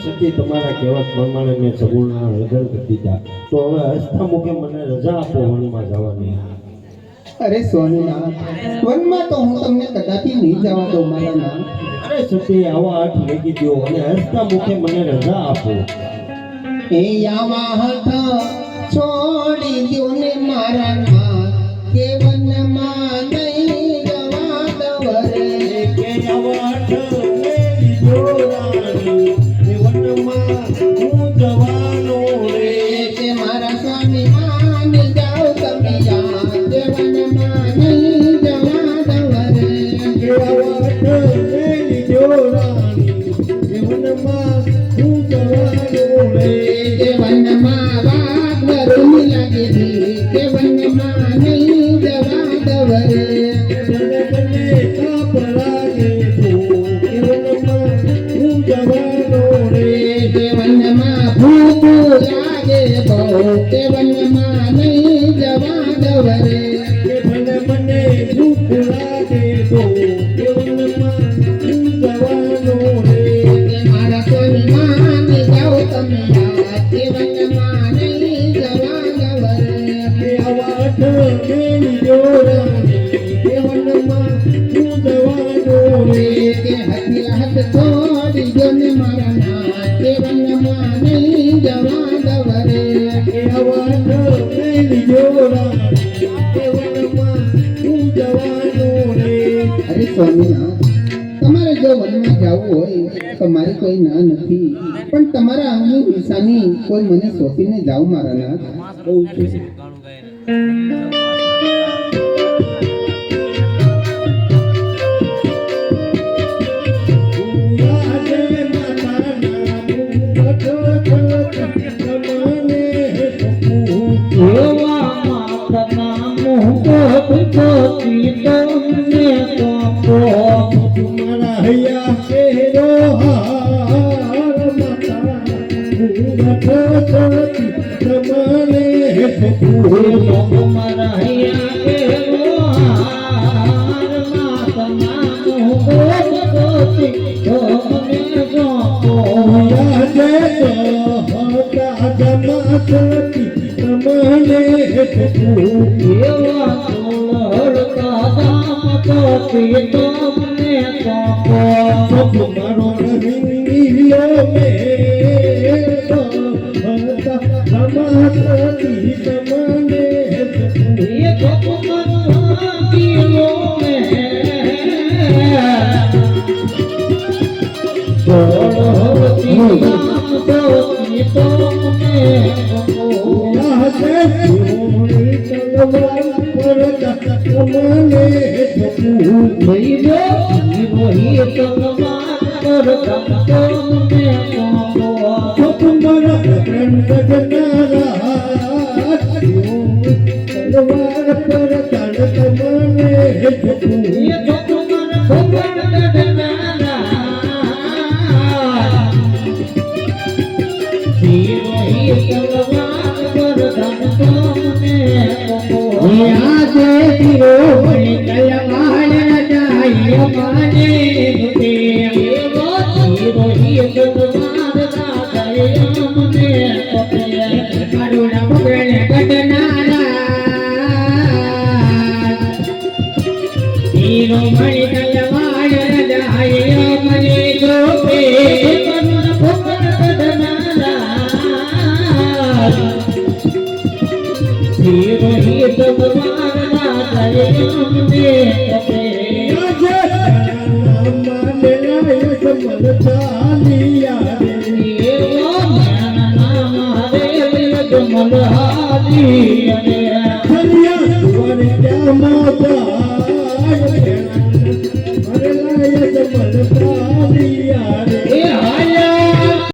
સતી તમારા કહેવત પ્રમાણે મેં સગુણા રજળ કરી દીધા, તો હવે હસ્તા મુખે મને રજા આપો વનમાં જવાની. અરે સ્વામીનાથ, વનમાં તો હું તમને કદાપી નહીં જવા દઉં મારા નામ. અરે સતી આવા હાથ લેગી દો અને હસ્તા મુખે મને રજા આપો. એ આવા હાથ છોડી દો ને મારા નામ, કે વનમાં નહીં જવા દવરે. કે આવા હાથ લેગી દો રાણી, એ વનમાં હું જવાનો રે. કે મારા સ્વામી માની જાઓ તમે યાર, કે વનમાં નહીં જવા દવરે. કે આવા હાથ લેગી દો રાણી, એ વનમાં હું જવાનો રે. કે વનમાં વાઘ વરુની લાગેલી, કે વનમાં નહીં જવા દવરે. બને બને તાપ લાગે તો, એ વનમાં હું જવાનો રે. કે વનમાં ભૂખ લાગે બહુ, કે વનમાં નહીં જવા દવરે. કે ભલે મને દુઃખ લાગે તો, એ વનમાં હું જવાનો રે. કે મારા સ્વામી માની જાઓ તમે યાર, કે વનમાં નહીં જવા દવરે. કે આવા હાથ મેલી દો રાણી, એ વનમાં હું જવાનો રે. કે હાથી હાથ છોડી દો ને મારા નાથ, કે વનમાં નહીં જવા દવરે. કે આવા હાથ મેલી દો રાણી, એ વનમાં હું જવાનો રે. અરે સ્વામીનાથ, તમારે જો વનમાં જવું હોય તો મારી કોઈ ના નથી, પણ તમારા અંગની નિશાની કોઈ મને સોંપીને જાઓ મારા નાથ. બહુ છે. तुम्हारा हैया शेरो हार माता घूंघटो छोटी तमने तुम्हारा हैया शेरो हार माता घूंघटो छोटी यादे तो होता जमा छोटी तमने एवा तोड़ता दाम तो तुमने को तुम्हारो रंगियो में तो होता जमा छोटी तमने ये तो तुम्हारा दिलो में तोड़ती दाम तो तुमने यादे तुम्हारी तलवार पर तमने वही तलवार पर तुमने को तुम्हारा प्रेम जगनारा तलवार पर तमने ये तो तुम्हारा भगवान गगनारा वही तलवार पर तुमने को यादे दिलो में कलवार जाई माने दुते. वही तलवार दाई हमने पकड़े करुणा मुगल गडनारा, हीरो मणि कलवार जाई मने गोपे. करुणा मुगल गडनारा, वही तलवार दाई हमने पकड़े. क्या